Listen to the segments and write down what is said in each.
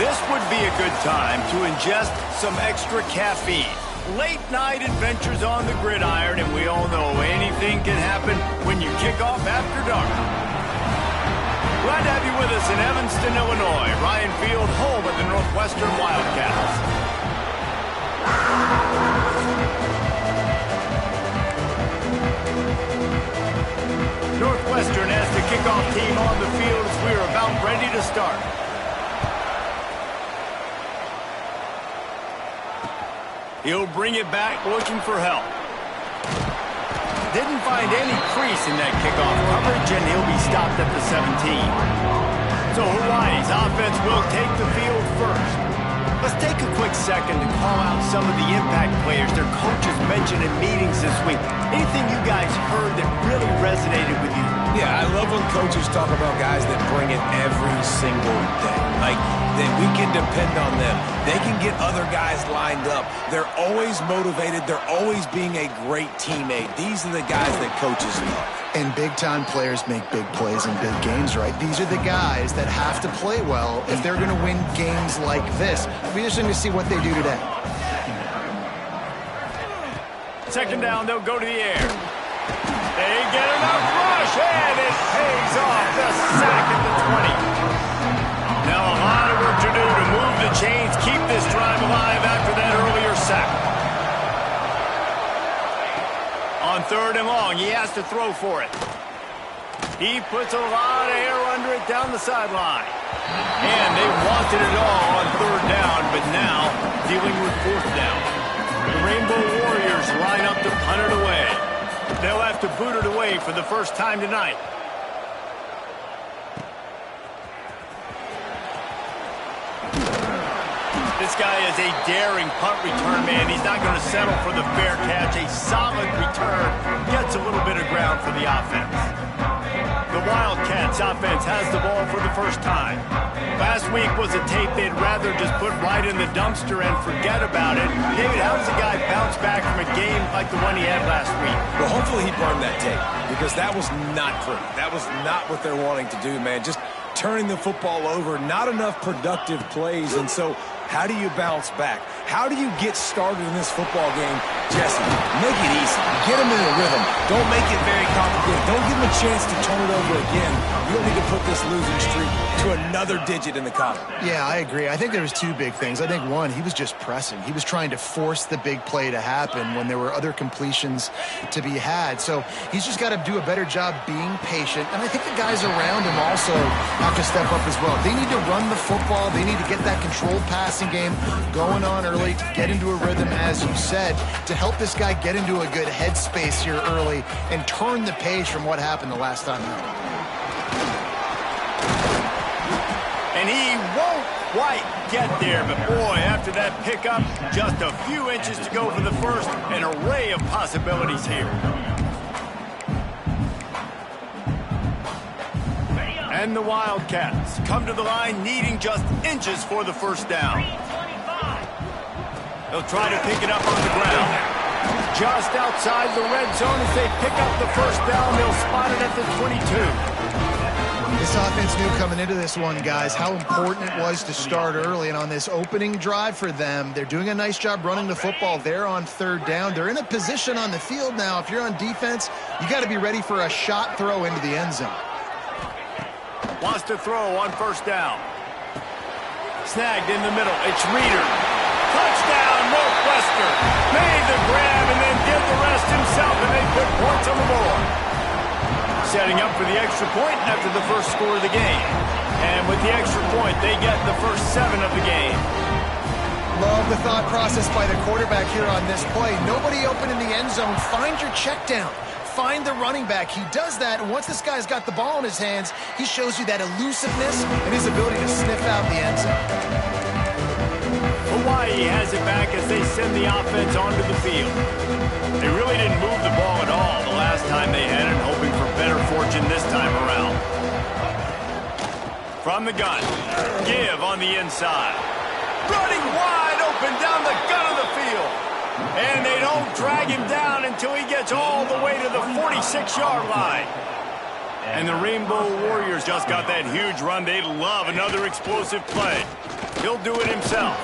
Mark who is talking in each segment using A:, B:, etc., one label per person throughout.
A: This would be a good time to ingest some extra caffeine. Late night adventures on the gridiron, and we all know anything can happen when you kick off after dark. Glad to have you with us in Evanston, Illinois. Ryan Field, home of the Northwestern Wildcats. Northwestern has the kickoff team on the field as we are about ready to start. He'll bring it back looking for help. Didn't find any crease in that kickoff coverage, and he'll be stopped at the 17. So Hawaii's offense will take the field first. Let's take a quick second to call out some of the impact players their coaches mentioned in meetings this week. Anything you guys heard that really resonated with you?
B: Yeah, I love when coaches talk about guys that bring it every single day. Like, that we can depend on them. They can get other guys lined up. They're always motivated. They're always being a great teammate. These are the guys that coaches love.
C: And big-time players make big plays in big games, right? These are the guys that have to play well if they're going to win games like this. It'll be interesting to see what they do today.
A: Second down, they'll go to the air. They get enough rush, and it pays off. The sack at the 20. Now a lot of work to do to move the chains, keep this drive alive after that earlier sack. On third and long, he has to throw for it. He puts a lot of air under it down the sideline. And they wanted it all on third down, but now dealing with fourth down. The Rainbow Warriors line up to punt it away. They'll have to boot it away for the first time tonight. This guy is a daring punt return man. He's not going to settle for the fair catch. A solid return gets a little bit of ground for the offense. The Wildcats offense has the ball for the first time. Last week was a tape they'd rather just put right in the dumpster and forget about it. David, how does a guy bounce back from a game like the one he had last week?
B: Well, hopefully he burned that tape, because that was not pretty. That was not what they're wanting to do, man. Just turning the football over, not enough productive plays, and so how do you bounce back? How do you get started in this football game? Jesse, make it easy. Get him in a rhythm. Don't make it very complicated. Don't give him a chance to turn it over again. You don't need to put this losing streak to another digit in the column.
C: Yeah, I agree. I think there was two big things. I think, one, he was just pressing. He was trying to force the big play to happen when there were other completions to be had. So he's just got to do a better job being patient. And I think the guys around him also have to step up as well. They need to run the football. They need to get that controlled passing game going on early to get into a rhythm, as you said, to help this guy get into a good headspace here early and turn the page from what happened the last time out.
A: And he won't quite get there, but boy, after that pickup, just a few inches to go for the first, an array of possibilities here. And the Wildcats come to the line needing just inches for the first down. They'll try to pick it up on the ground. Just outside the red zone as they pick up the first down. They'll spot it at the 22.
C: This offense knew coming into this one, guys, how important it was to start early. And on this opening drive for them, they're doing a nice job running the football. They're on third down. They're in a position on the field now. If you're on defense, you got to be ready for a shot throw into the end zone.
A: Wants to throw on first down. Snagged in the middle. It's Reeder. Touchdown, Northwestern. Made the grab and then did the rest himself, and they put points on the board. Setting up for the extra point after the first score of the game. And with the extra point, they get the first 7 of the game.
C: Love the thought process by the quarterback here on this play. Nobody open in the end zone. Find your check down. Find the running back. He does that, and once this guy's got the ball in his hands, he shows you that elusiveness and his ability to sniff out the end zone.
A: Hawai'i has it back as they send the offense onto the field. They really didn't move the ball at all the last time they had it, hoping for better fortune this time around. From the gun, give on the inside. Running wide open down the gun of the field. And they don't drag him down until he gets all the way to the 46-yard line. And the Rainbow Warriors just got that huge run. They'd love another explosive play. He'll do it himself.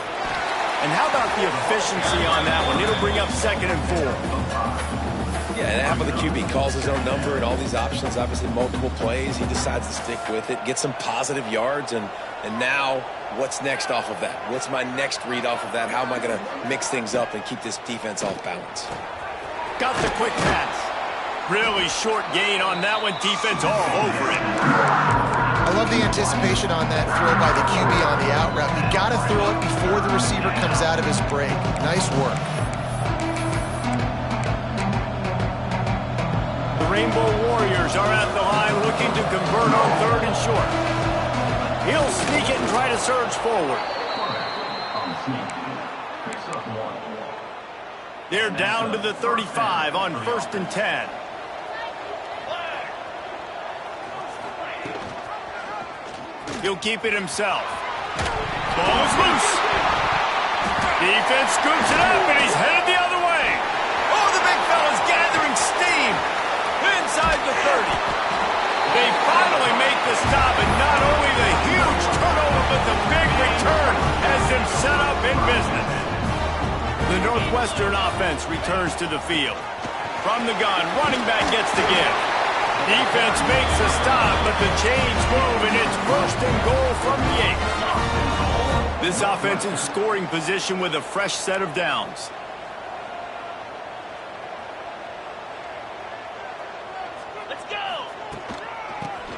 A: And how about the efficiency on that one? It'll bring up 2nd and 4.
B: Yeah, and how about the QB? Calls his own number and all these options, obviously multiple plays. He decides to stick with it, get some positive yards, and now what's next off of that? What's my next read off of that? How am I going to mix things up and keep this defense off balance?
A: Got the quick pass. Really short gain on that one. Defense all over it.
C: I love the anticipation on that throw by the QB on the out route. You got to throw it before the receiver comes out of his break. Nice work.
A: The Rainbow Warriors are at the line looking to convert on 3rd and short. He'll sneak it and try to surge forward. They're down to the 35 on 1st and 10. He'll keep it himself. Ball is loose. Defense scoops it up, and he's headed the other way. Oh, the big fella's gathering steam. Inside the 30. They finally make the stop, and not only the huge turnover, but the big return has them set up in business. The Northwestern offense returns to the field. From the gun, running back gets the give. Defense makes a stop, but the chains move, and it's 1st and goal from the 8. This offense in scoring position with a fresh set of downs. Let's go!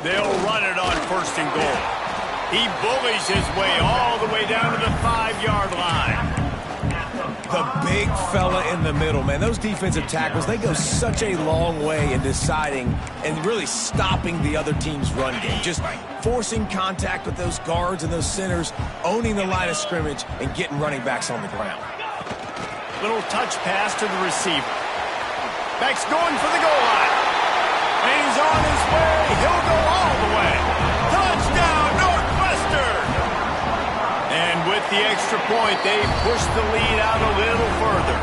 A: They'll run it on 1st and goal. He bullies his way all the way down to the 5-yard line.
B: The big fella in the middle, man. Those defensive tackles, they go such a long way in deciding and really stopping the other team's run game. Just forcing contact with those guards and those centers, owning the line of scrimmage, and getting running backs on the ground.
A: Little touch pass to the receiver. Back's going for the goal line. And he's on his way. He'll go all the way. Touchdown, Northwestern! And with the extra point, they push the lead out a little further.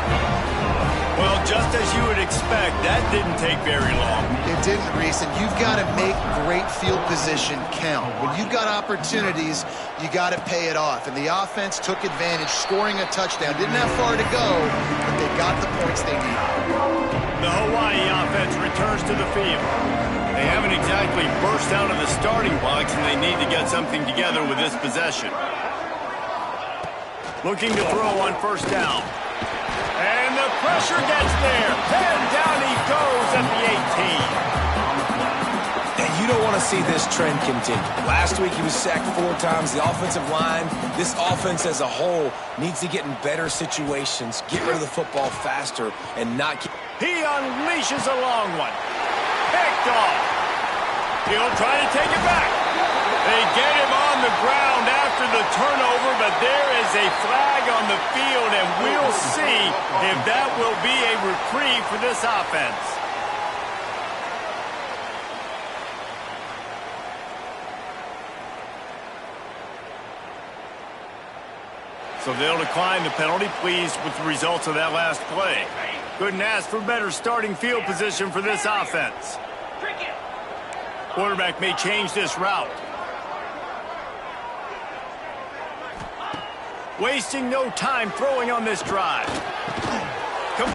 A: Well, just as you would expect, that didn't take very long.
C: It didn't, Reese, and you've got to make great field position count. When you've got opportunities, you got to pay it off. And the offense took advantage, scoring a touchdown. Didn't have far to go, but they got the points they needed.
A: The Hawai'i offense returns to the field. They haven't exactly burst out of the starting blocks, and they need to get something together with this possession. Looking to throw on 1st down. And the pressure gets there. And down he goes at the 18.
B: And you don't want to see this trend continue. Last week he was sacked 4 times. The offensive line, this offense as a whole, needs to get in better situations, get rid of the football faster, and not keep...
A: He unleashes a long one. Picked off. He'll try to take it back. They get him on the ground after the turnover, but there is a flag on the field, and we'll see if that will be a reprieve for this offense. So they'll decline the penalty, pleased with the results of that last play. Couldn't ask for better starting field position for this offense. Quarterback may change this route. Wasting no time throwing on this drive. Come.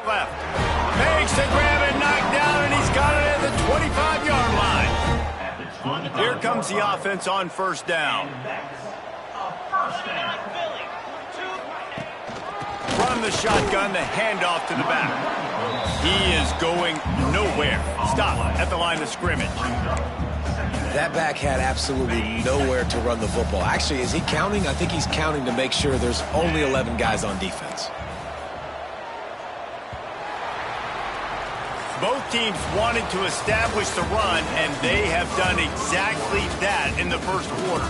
A: Left. Makes the grab and knock down, and he's got it at the 25-yard line. Here comes the offense on 1st down. From the shotgun, the handoff to the back. He is going nowhere. Stop at the line of scrimmage.
B: That back had absolutely nowhere to run the football. Actually, is he counting? I think he's counting to make sure there's only 11 guys on defense.
A: Both teams wanted to establish the run, and they have done exactly that in the first quarter.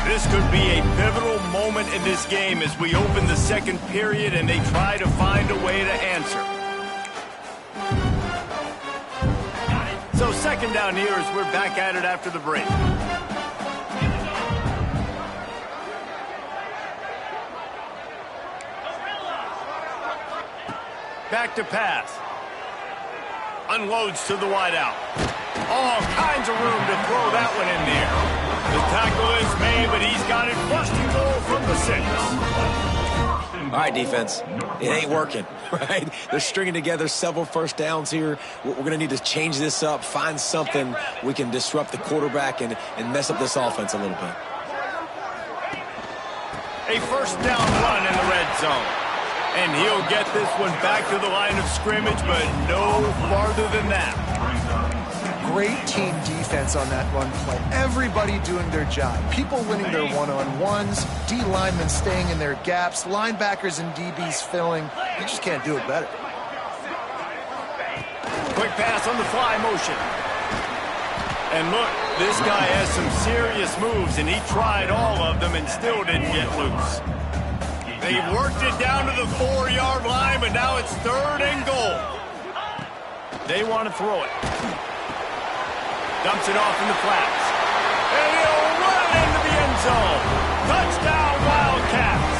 A: This could be a pivotal moment in this game as we open the second period and they try to find a way to answer. So second down here as we're back at it after the break. Back to pass. Unloads to the wideout. All kinds of room to throw that one in there. The tackle is made, but he's got it first and goal from the 6.
B: All right, defense. It ain't working, right? They're stringing together several first downs here. We're going to need to change this up, find something we can disrupt the quarterback and mess up this offense a little bit.
A: A first down run in the red zone. And he'll get this one back to the line of scrimmage, but no farther than that.
C: Great team defense on that run play. Everybody doing their job. People winning their one-on-ones, D linemen staying in their gaps, linebackers and DBs filling. You just can't do it better.
A: Quick pass on the fly motion. And look, this guy has some serious moves, and he tried all of them and still didn't get loose. They worked it down to the 4-yard line, but now it's 3rd and goal. They want to throw it. Dumps it off in the flats. And he'll run into the end zone. Touchdown, Wildcats.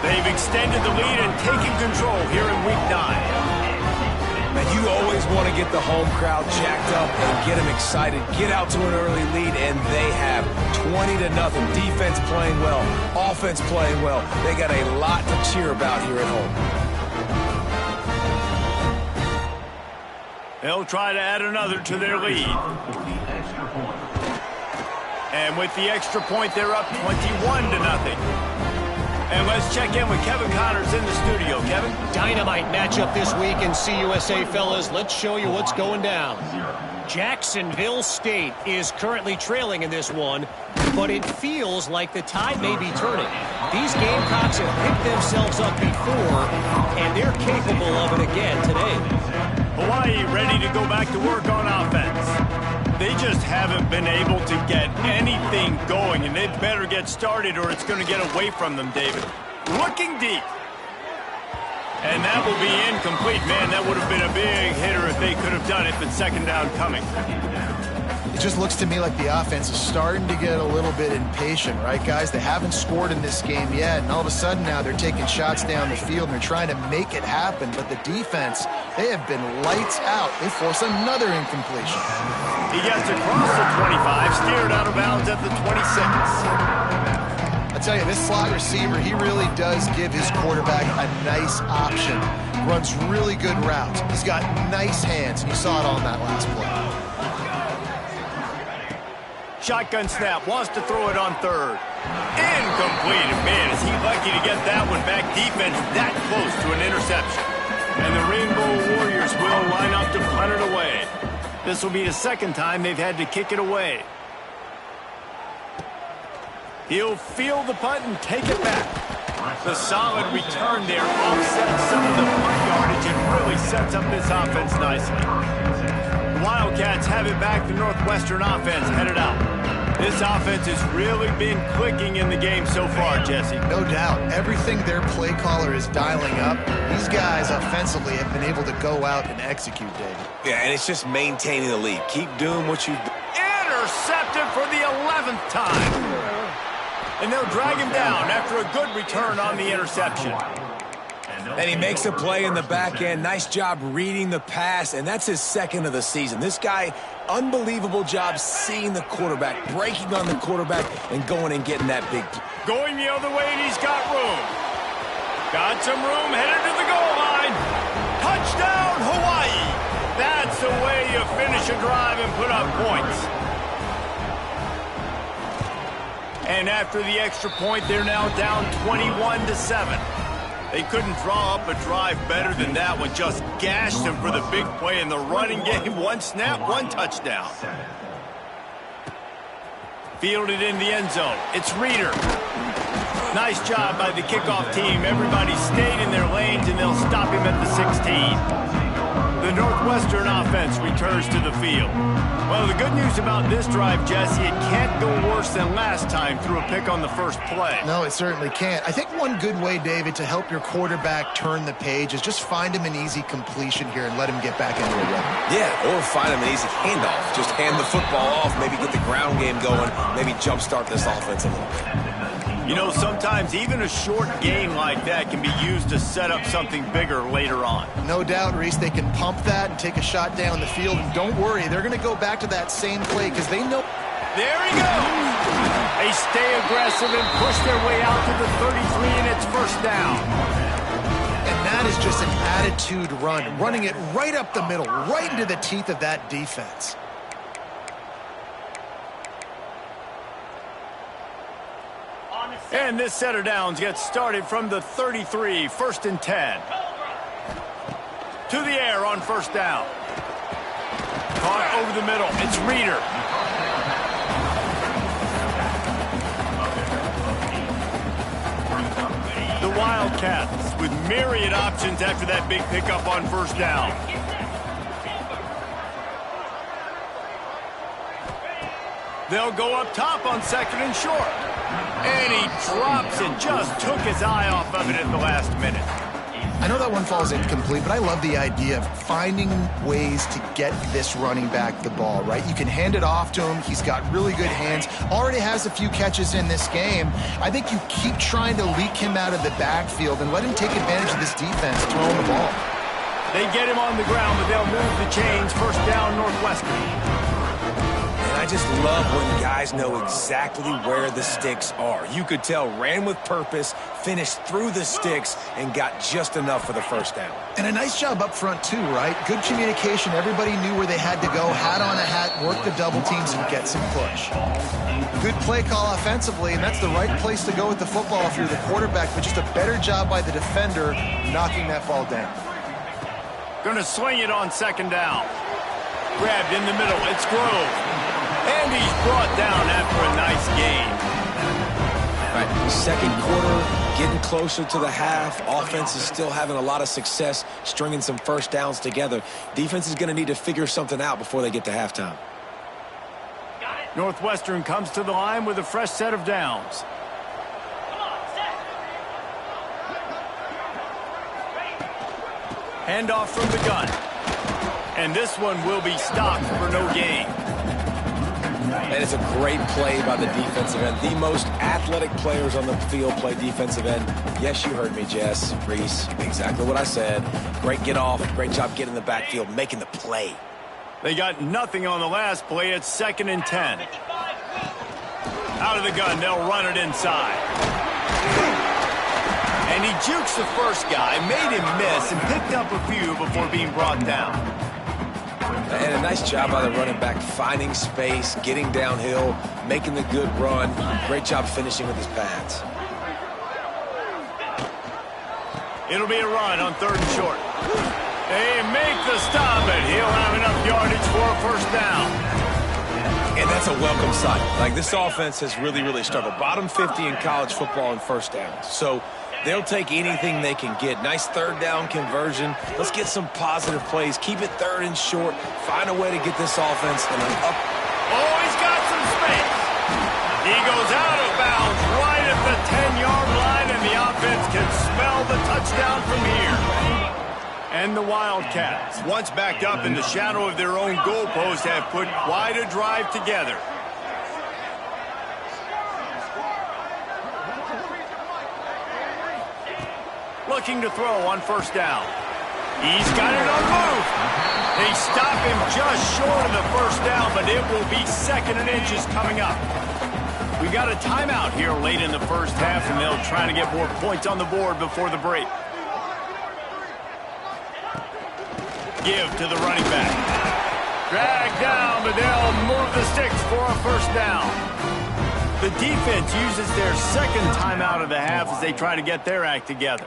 A: They've extended the lead and taken control here in Week 9.
B: And you always want to get the home crowd jacked up and get them excited. Get out to an early lead, and they have 20-0. Defense playing well. Offense playing well. They got a lot to cheer about here at home.
A: They'll try to add another to their lead. And with the extra point, they're up 21-0. And let's check in with Kevin Connors in the studio. Kevin?
D: Dynamite matchup this week in CUSA, fellas. Let's show you what's going down. Jacksonville State is currently trailing in this one, but it feels like the tide may be turning. These Gamecocks have picked themselves up before, and they're capable of it again today.
A: Hawaii ready to go back to work on offense. They just haven't been able to get anything going, and they'd better get started or it's going to get away from them, David. Looking deep. And that will be incomplete. Man, that would have been a big hitter if they could have done it, but second down coming.
C: It just looks to me like the offense is starting to get a little bit impatient, right, guys? They haven't scored in this game yet, and all of a sudden now they're taking shots down the field and they're trying to make it happen. But the defense, they have been lights out. They force another incompletion.
A: He gets across the 25, steered out of bounds at the 26.
C: I tell you, this slot receiver, he really does give his quarterback a nice option. Runs really good routes. He's got nice hands. You saw it on that last play.
A: Shotgun snap, wants to throw it on 3rd. Incomplete. Man, is he lucky to get that one back. Defense that close to an interception. And the Rainbow Warriors will line up to punt it away. This will be the second time they've had to kick it away. He'll field the punt and take it back. The solid return there offsets some of the punt yardage and really sets up this offense nicely. The Wildcats have it back. The Northwestern offense headed out. This offense has really been clicking in the game so far, Jesse.
C: No doubt. Everything their play caller is dialing up, these guys offensively have been able to go out and execute, David.
B: Yeah, and it's just maintaining the lead. Keep doing what you've done.
A: Intercepted for the 11th time. And they'll drag him down after a good return on the interception.
B: And he makes a play in the back end. Nice job reading the pass, and that's his second of the season. This guy, unbelievable job seeing the quarterback, breaking on the quarterback, and going and getting that big play.
A: Going the other way, and he's got room. Got some room, headed to the goal line. Touchdown, Hawaii. That's the way you finish a drive and put up points. And after the extra point, they're now down 21-7. They couldn't draw up a drive better than that one. Just gashed them for the big play in the running game. One snap, one touchdown. Fielded in the end zone. It's Reeder. Nice job by the kickoff team. Everybody stayed in their lanes, and they'll stop him at the 16. The Northwestern offense returns to the field. Well, the good news about this drive, Jesse, it can't go worse than last time through a pick on the first play.
C: No, it certainly can't. I think one good way, David, to help your quarterback turn the page is just find him an easy completion here and let him get back into a rhythm.
B: Yeah, or find him an easy handoff. Just hand the football off, maybe get the ground game going, maybe jumpstart this offense a little bit.
A: You know, sometimes even a short gain like that can be used to set up something bigger later on.
C: No doubt, Reese, they can pump that and take a shot down the field. And don't worry, they're going to go back to that same play because they know.
A: There he goes. They stay aggressive and push their way out to the 33, and it's first down.
C: And that is just an attitude run, running it right up the middle, right into the teeth of that defense.
A: And this set of downs gets started from the 33, 1st and 10. To the air on first down. Caught over the middle. It's Reeder. The Wildcats with myriad options after that big pickup on first down. They'll go up top on 2nd and short. And he drops it, just took his eye off of it at the last minute.
C: I know that one falls incomplete, but I love the idea of finding ways to get this running back the ball, right? You can hand it off to him. He's got really good hands. Already has a few catches in this game. I think you keep trying to leak him out of the backfield and let him take advantage of this defense throwing the ball.
A: They get him on the ground, but they'll move the chains. First down, Northwestern.
B: I just love when guys know exactly where the sticks are. You could tell ran with purpose, finished through the sticks, and got just enough for the first down.
C: And a nice job up front, too, right? Good communication. Everybody knew where they had to go, hat on a hat, work the double teams, and get some push. Good play call offensively, and that's the right place to go with the football if you're the quarterback, but just a better job by the defender knocking that ball down.
A: Going to swing it on 2nd down. Grabbed in the middle. It's Grove. And he's brought down after a nice game.
B: Right, second quarter, getting closer to the half. Offense is still having a lot of success stringing some first downs together. Defense is going to need to figure something out before they get to halftime.
A: Northwestern comes to the line with a fresh set of downs. Handoff from the gun. And this one will be stopped for no gain.
B: And it's a great play by the defensive end. The most athletic players on the field play defensive end. Yes, you heard me, Jess, Reese. Exactly what I said. Great get off. Great job getting in the backfield, making the play.
A: They got nothing on the last play. It's 2nd and 10. Out of the gun, they'll run it inside. And he jukes the first guy, made him miss, and picked up a few before being brought down.
B: And a nice job by the running back, finding space, getting downhill, making the good run. Great job finishing with his pads.
A: It'll be a run on 3rd and short. They make the stop, and he'll have enough yardage for a first down.
B: And that's a welcome sight. Like, this offense has really struggled. Bottom 50 in college football in first downs. So they'll take anything they can get. Nice 3rd down conversion. Let's get some positive plays. Keep it 3rd and short. Find a way to get this offense in an up.
A: Oh, he's got some space. He goes out of bounds right at the 10-yard line, and the offense can smell the touchdown from here. And the Wildcats, once backed up in the shadow of their own goalpost, have put quite a drive together. Looking to throw on first down. He's got it on move. They stop him just short of the first down, but it will be 2nd and inches coming up. We got a timeout here late in the first half, and they'll try to get more points on the board before the break. Give to the running back. Drag down, but they'll move the sticks for a first down. The defense uses their second timeout of the half as they try to get their act together.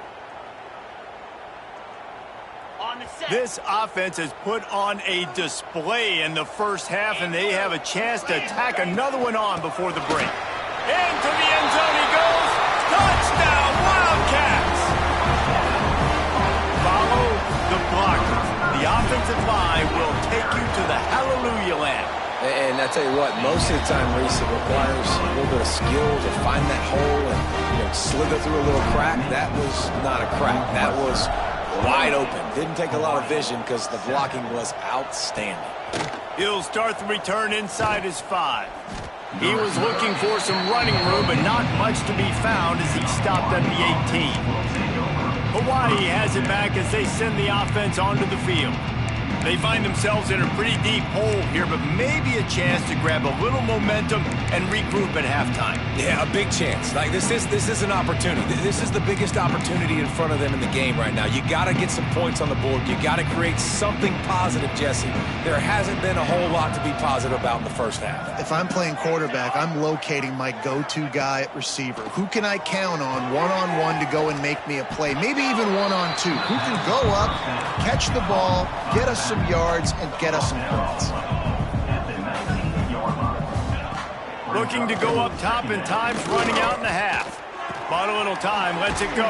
A: This offense has put on a display in the first half, and they have a chance to tack another one on before the break. Into the end zone he goes. Touchdown, Wildcats! Follow the blockers. The offensive line will take you to the hallelujah land.
B: And I tell you what, most of the time, Reese, it requires a little bit of skill to find that hole and slither through a little crack. That was not a crack. That was wide open. Didn't take a lot of vision because the blocking was outstanding.
A: He'll start the return inside his 5. He was looking for some running room, but not much to be found as he stopped at the 18. Hawaii has it back as they send the offense onto the field. They find themselves in a pretty deep hole here, but maybe a chance to grab a little momentum and regroup at halftime.
B: Yeah, a big chance. Like this is an opportunity. This is the biggest opportunity in front of them in the game right now. You got to get some points on the board. You got to create something positive, Jesse. There hasn't been a whole lot to be positive about in the first half.
C: If I'm playing quarterback, I'm locating my go-to guy at receiver. Who can I count on one-on-one to go and make me a play? Maybe even one-on-two. Who can go up, catch the ball, get us some yards, and get us some points.
A: Looking to go up top, and time's running out in the half. But a little time, lets it go.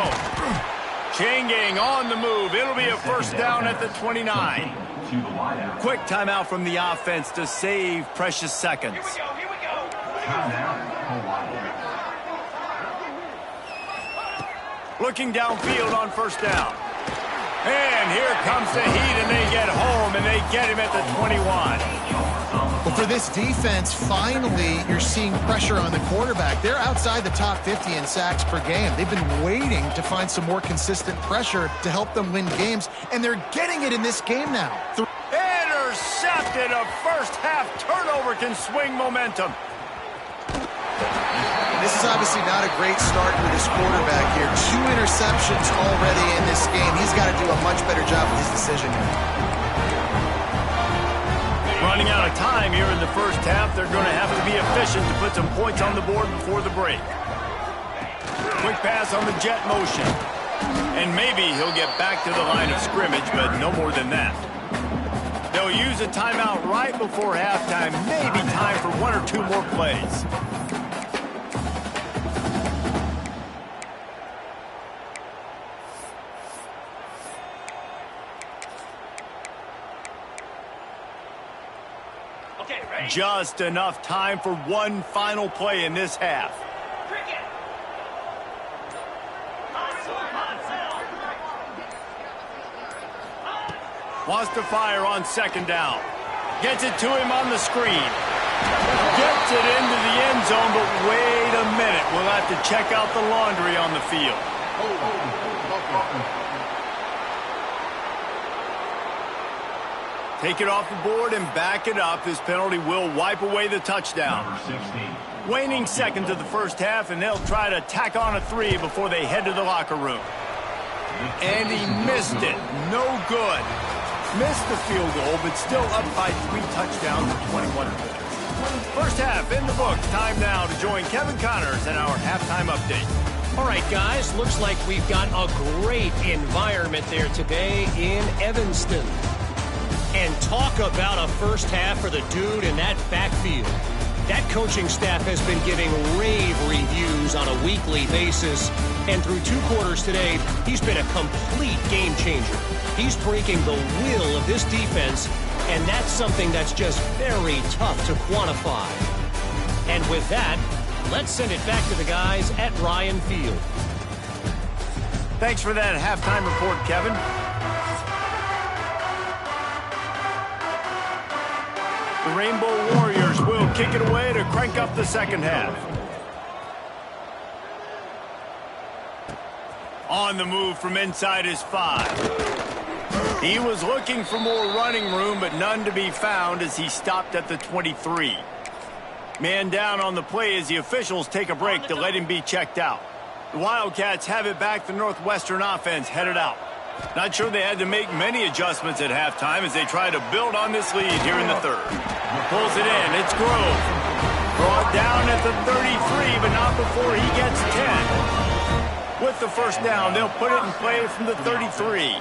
A: Chain gang on the move. It'll be a first down at the 29. Quick timeout from the offense to save precious seconds.
E: Here we go.
A: Looking downfield on first down. And here comes the heat, and they get home, and they get him at the 21.
C: Well, for this defense, finally, you're seeing pressure on the quarterback. They're outside the top 50 in sacks per game. They've been waiting to find some more consistent pressure to help them win games, and they're getting it in this game now.
A: Intercepted. A first-half turnover can swing momentum.
C: This is obviously not a great start for this quarterback here. 2 interceptions already in this game. He's got to do a much better job with his decision here.
A: Running out of time here in the first half. They're going to have to be efficient to put some points on the board before the break. Quick pass on the jet motion. And maybe he'll get back to the line of scrimmage, but no more than that. They'll use a timeout right before halftime. Maybe time for 1 or 2 more plays. Just enough time for one final play in this half. Wants to fire on second down. Gets it to him on the screen. Gets it into the end zone, but wait a minute. We'll have to check out the laundry on the field. Take it off the board and back it up. This penalty will wipe away the touchdown. Waning seconds of the first half, and they'll try to tack on a 3 before they head to the locker room. And he missed it. No good. Missed the field goal, but still up by 3 touchdowns and 21 points. First half in the books. Time now to join Kevin Connors in our halftime update.
D: All right, guys, looks like we've got a great environment there today in Evanston. And talk about a first half for the dude in that backfield. That coaching staff has been giving rave reviews on a weekly basis. And through 2 quarters today, he's been a complete game changer. He's breaking the will of this defense, and that's something that's just very tough to quantify. And with that, let's send it back to the guys at Ryan Field.
A: Thanks for that halftime report, Kevin. The Rainbow Warriors will kick it away to crank up the second half. On the move from inside his 5. He was looking for more running room, but none to be found as he stopped at the 23. Man down on the play as the officials take a break to let him be checked out. The Wildcats have it back. The Northwestern offense headed out. Not sure they had to make many adjustments at halftime as they try to build on this lead here in the third. Pulls it in. It's Grove. Draw it down at the 33, but not before he gets 10. With the first down, they'll put it in play from the 33.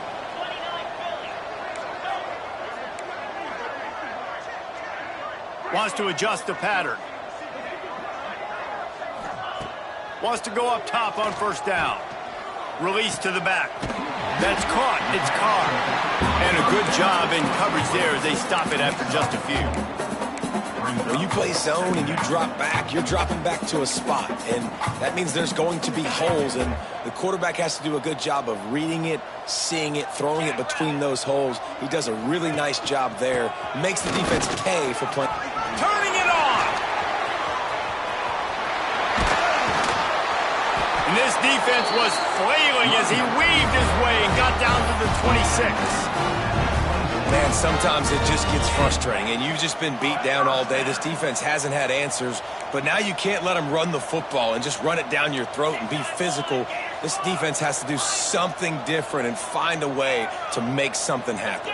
A: Wants to adjust the pattern. Wants to go up top on first down. Release to the back. That's caught. It's Carr. And a good job in coverage there as they stop it after just a few.
B: When you play zone and you drop back, you're dropping back to a spot. And that means there's going to be holes. And the quarterback has to do a good job of reading it, seeing it, throwing it between those holes. He does a really nice job there. Makes the defense pay for playing.
A: Turning it on! And this defense was flailing as he weaved his way and got down to the 26.
B: Man, sometimes it just gets frustrating, and you've just been beat down all day. This defense hasn't had answers, but now you can't let them run the football and just run it down your throat and be physical. This defense has to do something different and find a way to make something happen.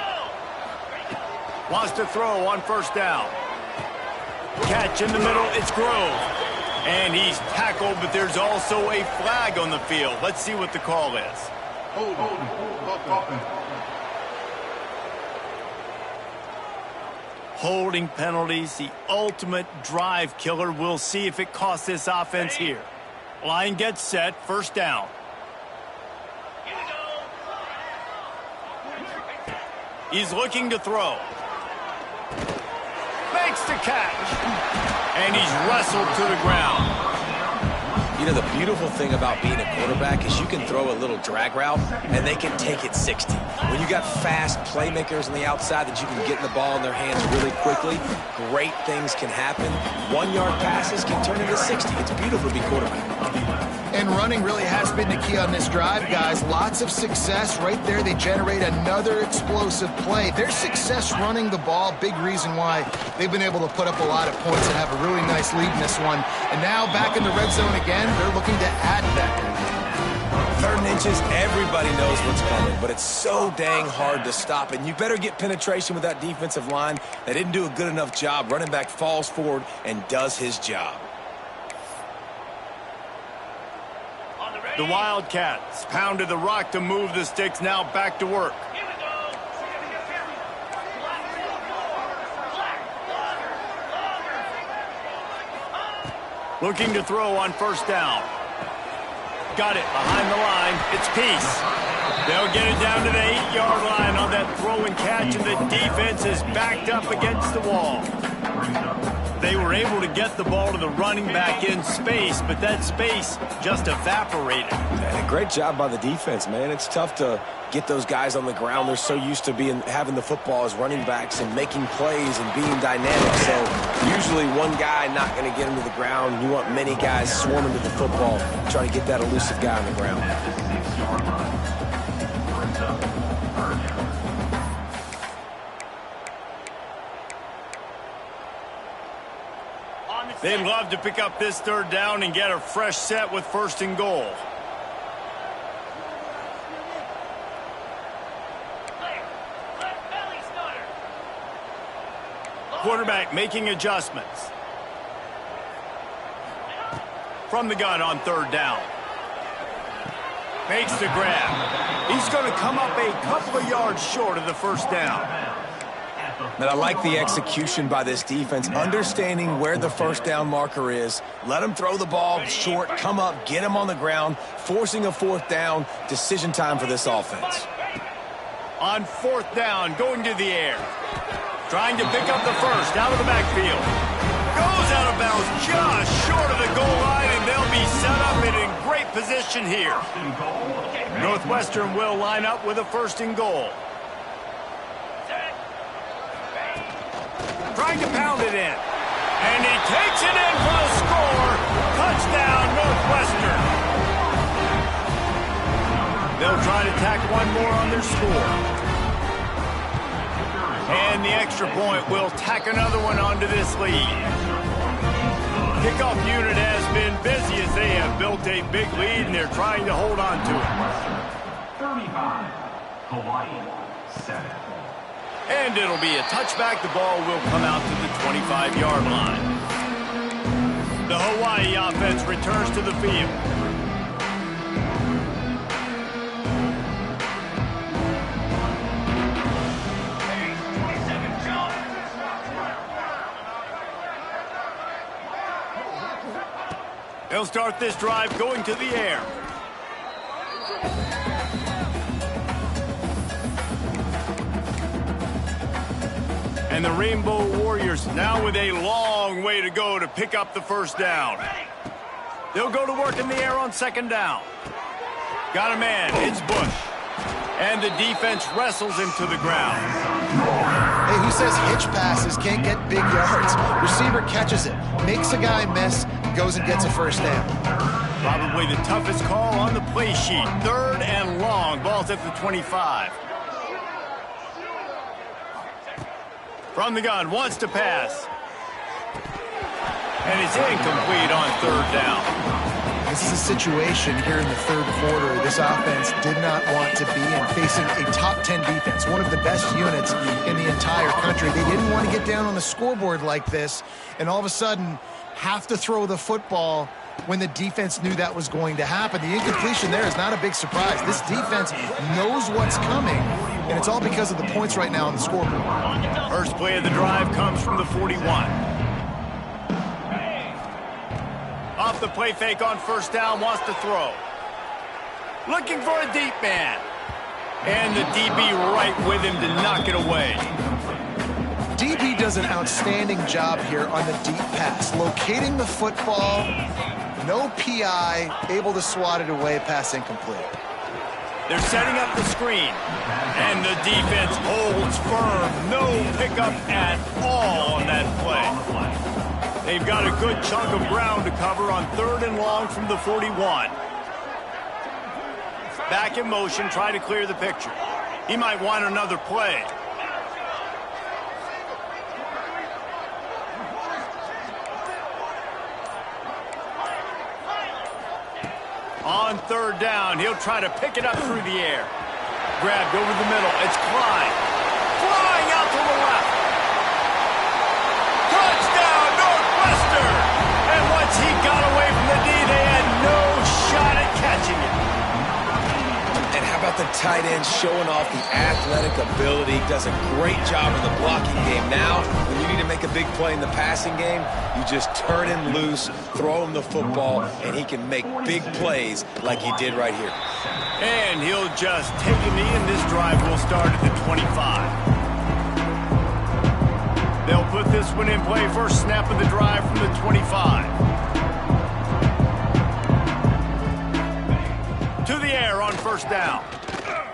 A: Wants to throw on first down. Catch in the middle, it's Grove. And he's tackled, but there's also a flag on the field. Let's see what the call is. Holding penalties, the ultimate drive killer. We'll see if it costs this offense here. Line gets set, first down. He's looking to throw. Makes the catch. And he's wrestled to the ground.
B: You know, the beautiful thing about being a quarterback is you can throw a little drag route, and they can take it 60. When you got fast playmakers on the outside that you can get the ball in their hands really quickly, great things can happen. 1-yard passes can turn into 60. It's beautiful to be quarterback.
C: And running really has been the key on this drive, guys. Lots of success right there. They generate another explosive play. Their success running the ball, big reason why they've been able to put up a lot of points and have a really nice lead in this one. And now back in the red zone again, they're looking to add that.
B: 3rd and inches, everybody knows what's coming, but it's so dang hard to stop. And you better get penetration with that defensive line. They didn't do a good enough job. Running back falls forward and does his job.
A: The Wildcats pounded the rock to move the sticks, now back to work. Looking to throw on first down. Got it behind the line. It's Peace. They'll get it down to the 8-yard line on that throw and catch, and the defense is backed up against the wall. They were able to get the ball to the running back in space, but that space just evaporated.
B: And a great job by the defense, man. It's tough to get those guys on the ground. They're so used to having the football as running backs and making plays and being dynamic. So usually one guy not going to get him to the ground. You want many guys swarming to the football, trying to get that elusive guy on the ground.
A: They'd love to pick up this 3rd down and get a fresh set with 1st and goal. Quarterback making adjustments. From the gun on 3rd down. Makes the grab. He's going to come up a couple of yards short of the first down.
B: And I like the execution by this defense, understanding where the first down marker is. Let them throw the ball short, come up, get them on the ground, forcing a 4th down. Decision time for this offense.
A: On 4th down, going to the air. Trying to pick up the first out of the backfield. Goes out of bounds just short of the goal line, and they'll be set up and in great position here. Northwestern will line up with a 1st and goal. Trying to pound it in. And he takes it in for the score. Touchdown, Northwestern. They'll try to tack one more on their score. And the extra point will tack another one onto this lead. Kickoff unit has been busy as they have built a big lead, and they're trying to hold on to it.
E: 35, Hawai'i, 7.
A: And it'll be a touchback. The ball will come out to the 25-yard line. The Hawai'i offense returns to the field. They'll start this drive going to the air. And the Rainbow Warriors now with a long way to go to pick up the first down. They'll go to work in the air on second down. Got a man, it's Bush. And the defense wrestles him to the ground.
C: Hey, who says hitch passes can't get big yards? Receiver catches it, makes a guy miss, goes and gets a first down.
A: Probably the toughest call on the play sheet. Third and long, ball's at the 25. From the gun, wants to pass. And it's incomplete on third down.
C: This is a situation here in the third quarter this offense did not want to be in, facing a top 10 defense, one of the best units in the entire country. They didn't want to get down on the scoreboard like this and all of a sudden have to throw the football when the defense knew that was going to happen. The incompletion there is not a big surprise. This defense knows what's coming, and it's all because of the points right now on the scoreboard.
A: First play of the drive comes from the 41. Off the play fake on first down, wants to throw. Looking for a deep man. And the DB right with him to knock it away.
C: DB does an outstanding job here on the deep pass. Locating the football, no PI, able to swat it away, pass incomplete.
A: They're setting up the screen. And the defense holds firm. No pickup at all on that play. They've got a good chunk of ground to cover on third and long from the 41. Back in motion, try to clear the picture. He might want another play. On third down, he'll try to pick it up through the air. Grabbed over the middle. It's Clyde. Flying out to the left. Touchdown, Northwestern! And once he got away from the D, they had no shot at catching it.
B: And how about the tight end showing off the athletic ability? Does a great job in the blocking game. Now, when you need to make a big play in the passing game, you just turn him loose, throw him the football, and he can make big plays like he did right here.
A: And he'll just take a knee, and this drive will start at the 25. They'll put this one in play. First snap of the drive from the 25. To the air on first down.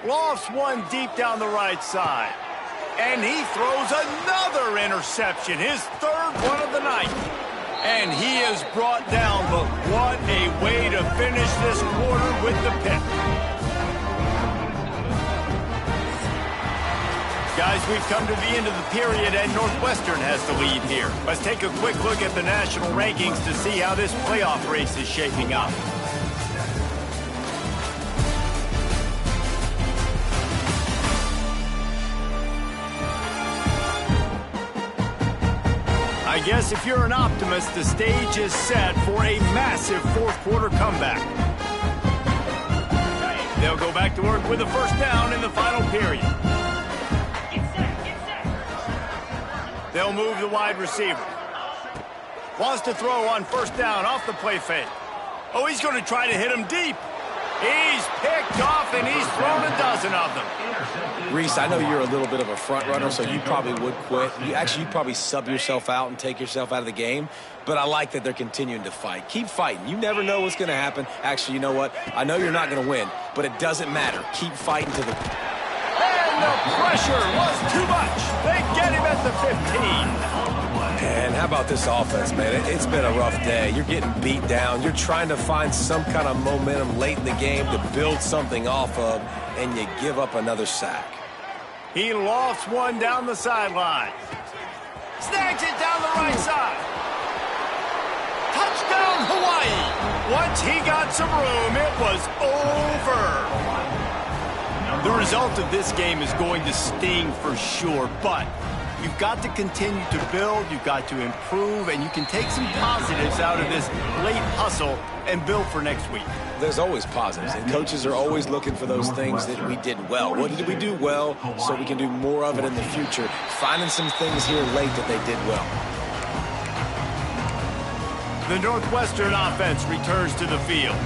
A: Lofts one deep down the right side. And he throws another interception, his third one of the night. And he is brought down, but what a way to finish this quarter with the pick. Guys, we've come to the end of the period, and Northwestern has the lead here. Let's take a quick look at the national rankings to see how this playoff race is shaping up. I guess if you're an optimist, the stage is set for a massive fourth quarter comeback. They'll go back to work with a first down in the final period. They'll move the wide receiver. Wants to throw on first down off the play fake. Oh, he's going to try to hit him deep. He's picked off, and he's thrown a dozen of them.
B: Reese, I know you're a little bit of a front runner, so you probably would quit. You'd probably sub yourself out and take yourself out of the game. But I like that they're continuing to fight. Keep fighting. You never know what's going to happen. Actually, you know what? I know you're not going to win, but it doesn't matter. Keep fighting to the...
A: And the pressure was too much. They get him at the 15.
B: And how about this offense, man? It's been a rough day. You're getting beat down. You're trying to find some kind of momentum late in the game to build something off of, and you give up another sack.
A: He lofts one down the sideline. Snags it down the right side. Touchdown, Hawaii. Once he got some room, it was over. The result of this game is going to sting for sure, but You've got to continue to build, you've got to improve, and you can take some positives out of this late hustle and build for next week.
B: There's always positives, and coaches are always looking for those things that we did well. What did we do well so we can do more of it in the future? Finding some things here late that they did well.
A: The Northwestern offense returns to the field.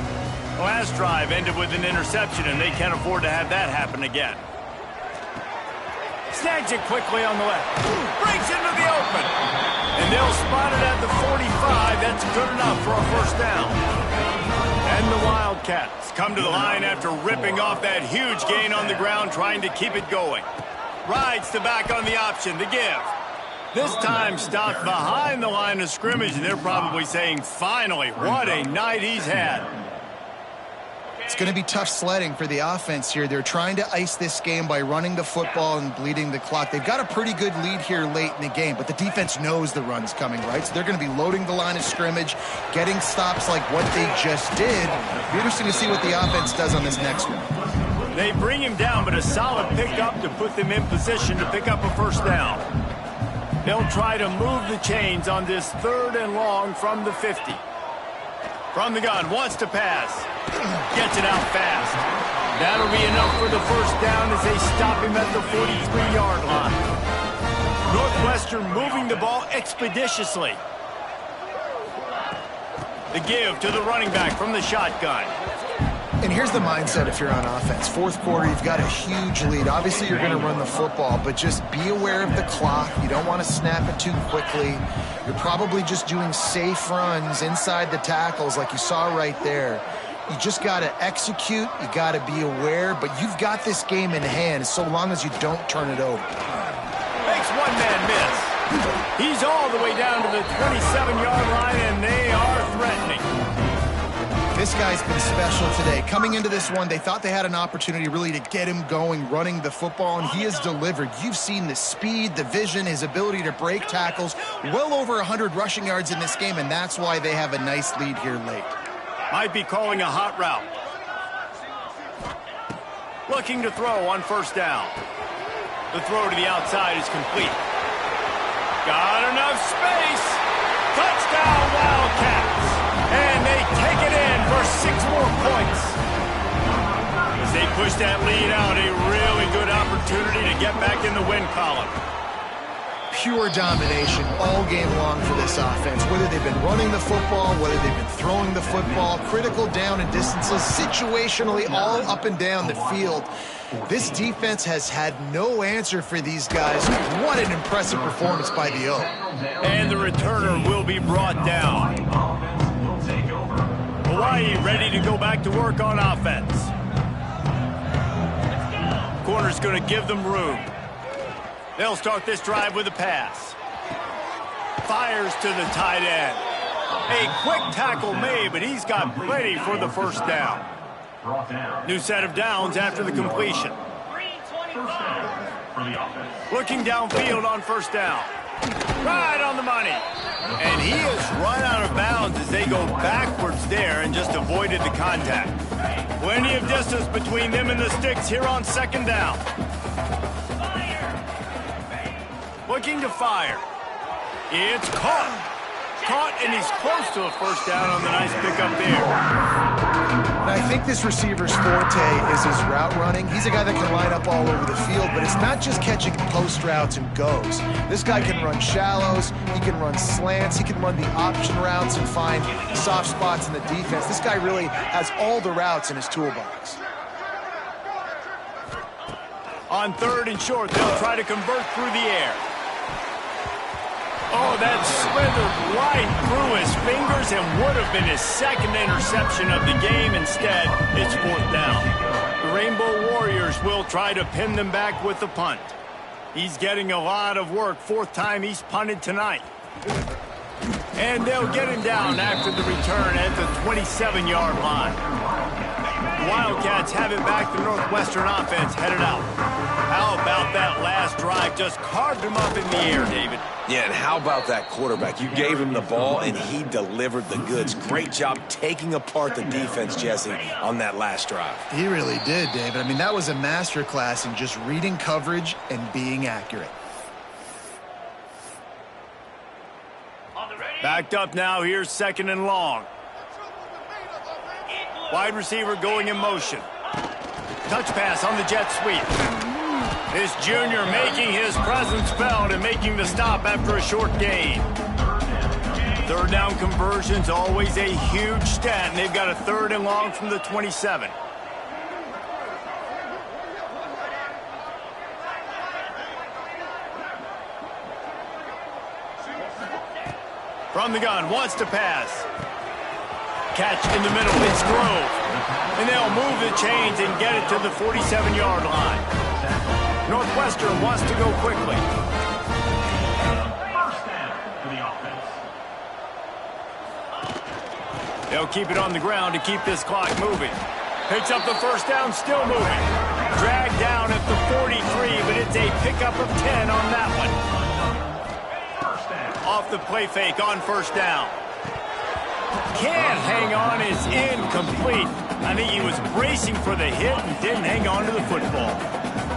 A: Last drive ended with an interception, and they can't afford to have that happen again. Snags it quickly on the left. Breaks into the open. And they'll spot it at the 45. That's good enough for a first down. And the Wildcats come to the line after ripping off that huge gain on the ground, trying to keep it going. Rides to back on the option, the give. This time stopped behind the line of scrimmage, and they're probably saying, finally, what a night he's had.
C: It's going to be tough sledding for the offense here. They're trying to ice this game by running the football and bleeding the clock. They've got a pretty good lead here late in the game, but the defense knows the run's coming, right? So they're going to be loading the line of scrimmage, getting stops like what they just did. It'll be interesting to see what the offense does on this next one.
A: They bring him down, but a solid pickup to put them in position to pick up a first down. They'll try to move the chains on this 3rd and long from the 50. From the gun, wants to pass. Gets it out fast. That'll be enough for the first down as they stop him at the 43-yard line. Northwestern moving the ball expeditiously. The give to the running back from the shotgun.
C: And here's the mindset if you're on offense. 4th quarter, you've got a huge lead. Obviously, you're going to run the football, but just be aware of the clock. You don't want to snap it too quickly. You're probably just doing safe runs inside the tackles like you saw right there. You just got to execute. You got to be aware, but you've got this game in hand so long as you don't turn it over.
A: Makes one man miss. He's all the way down to the 27-yard line, and they are threatening.
C: This guy's been special today. Coming into this one, they thought they had an opportunity really to get him going, running the football, and he has delivered. You've seen the speed, the vision, his ability to break tackles. Well over 100 rushing yards in this game, and that's why they have a nice lead here late.
A: Might be calling a hot route. Looking to throw on first down. The throw to the outside is complete. Got enough space. Touchdown, Wildcats. And they take it in for 6 more points. As they push that lead out, a really good opportunity to get back in the win column.
C: Pure domination all game long for this offense. Whether they've been running the football, whether they've been throwing the football, critical down and distances, situationally all up and down the field. This defense has had no answer for these guys. What an impressive performance by the O.
A: And the returner will be brought down. Hawaii ready to go back to work on offense. Corner's going to give them room. They'll start this drive with a pass. Fires to the tight end. A quick tackle made, but he's got plenty for the first down. New set of downs after the completion. Looking downfield on first down. Right on the money. And he is run out of bounds as they go backwards there and just avoided the contact. Plenty of distance between them and the sticks here on second down. Looking to fire. It's caught. Caught, and he's close to a first down on the nice pickup there.
C: And I think this receiver's forte is his route running. He's a guy that can line up all over the field, but it's not just catching post routes and goes. This guy can run shallows, he can run slants, he can run the option routes and find soft spots in the defense. This guy really has all the routes in his toolbox.
A: On 3rd and short, they'll try to convert through the air. Oh, that slithered right through his fingers and would have been his 2nd interception of the game. Instead, it's 4th down. The Rainbow Warriors will try to pin them back with the punt. He's getting a lot of work. 4th time he's punted tonight. And they'll get him down after the return at the 27-yard line. The Wildcats have it back. The Northwestern offense headed out. How about that last drive? Just carved him up in the air, David.
B: Yeah, and how about that quarterback? You gave him the ball, and he delivered the goods. Great job taking apart the defense, Jesse, on that last drive.
C: He really did, David. I mean, that was a masterclass in just reading coverage and being accurate.
A: Backed up now. Here's 2nd and long. Wide receiver going in motion. Touch pass on the jet sweep. This junior making his presence felt and making the stop after a short gain. 3rd down conversion's always a huge stat, and they've got a 3rd and long from the 27. From the gun, wants to pass. Catch in the middle, it's Grove. And they'll move the chains and get it to the 47-yard line. Northwestern wants to go quickly.
E: First down for the offense.
A: They'll keep it on the ground to keep this clock moving. Picks up the 1st down, still moving. Dragged down at the 43, but it's a pickup of 10 on that one. Off the play fake on 1st down. Can't hang on, is incomplete. I think he was bracing for the hit and didn't hang on to the football.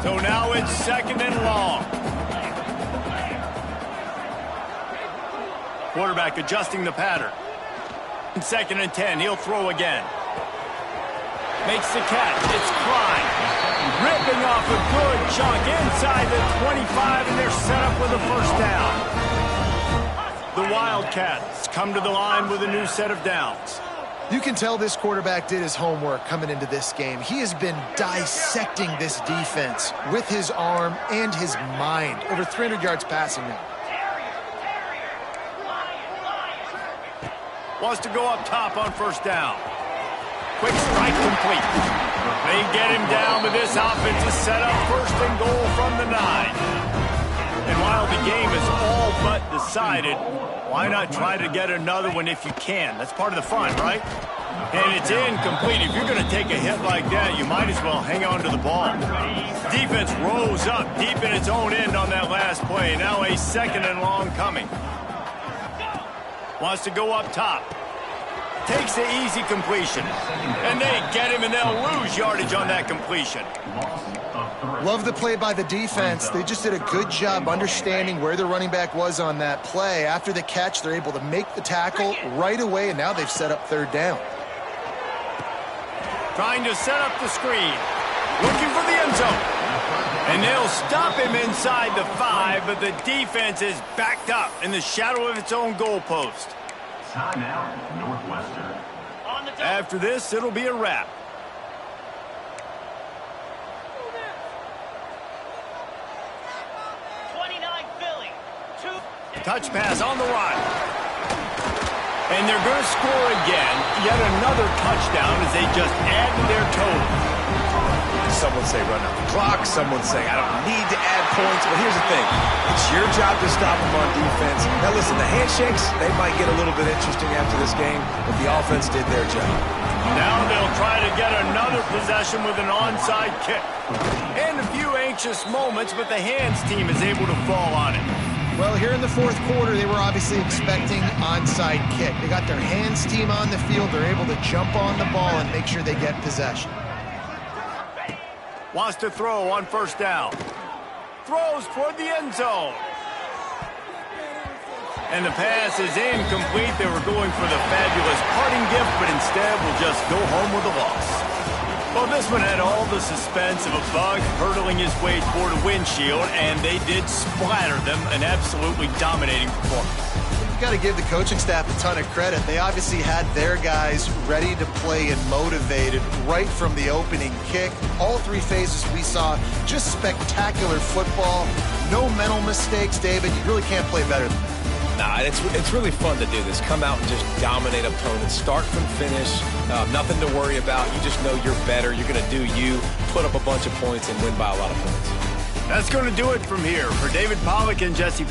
A: So now it's 2nd and long. Quarterback adjusting the pattern. 2nd and 10, he'll throw again. Makes the catch, it's Klein. Ripping off a good chunk inside the 25, and they're set up with a 1st down. The Wildcats come to the line with a new set of downs.
C: You can tell this quarterback did his homework coming into this game. He has been dissecting this defense with his arm and his mind. Over 300 yards passing now.
A: Wants to go up top on 1st down. Quick strike complete. They get him down, but this offense is set up 1st and goal from the 9. And while the game is all but decided, why not try to get another one if you can? That's part of the fun, right? And it's incomplete. If you're going to take a hit like that, you might as well hang on to the ball. Defense rose up deep in its own end on that last play. Now a 2nd and long coming. Wants to go up top. Takes the easy completion. And they get him, and they'll lose yardage on that completion.
C: Love the play by the defense. They just did a good job understanding where the running back was on that play. After the catch, they're able to make the tackle right away, and now they've set up 3rd down.
A: Trying to set up the screen. Looking for the end zone. And they'll stop him inside the 5, but the defense is backed up in the shadow of its own goalpost.
E: Timeout, Northwestern.
A: After this, it'll be a wrap. Touch pass on the run. And they're going to score again. Yet another touchdown as they just add to their total.
B: Some would say run out the clock. Some would say I don't need to add points. But here's the thing. It's your job to stop them on defense. Now listen, the handshakes, they might get a little bit interesting after this game, but the offense did their job.
A: Now they'll try to get another possession with an onside kick. And a few anxious moments, but the hands team is able to fall on it.
C: Well, here in the 4th quarter, they were obviously expecting onside kick. They got their hands team on the field. They're able to jump on the ball and make sure they get possession.
A: Wants to throw on 1st down. Throws toward the end zone. And the pass is incomplete. They were going for the fabulous parting gift, but instead will just go home with a loss. Well, this one had all the suspense of a bug hurtling his way toward a windshield, and they did splatter them, an absolutely dominating performance.
C: You've got to give the coaching staff a ton of credit. They obviously had their guys ready to play and motivated right from the opening kick. All 3 phases we saw, just spectacular football. No mental mistakes, David. You really can't play better than that.
B: Nah, it's really fun to do this. Come out and just dominate opponents. Start from finish. Nothing to worry about. You just know you're better. You're going to do you, put up a bunch of points, and win by a lot of points.
A: That's going to do it from here. For David Pollack and Jesse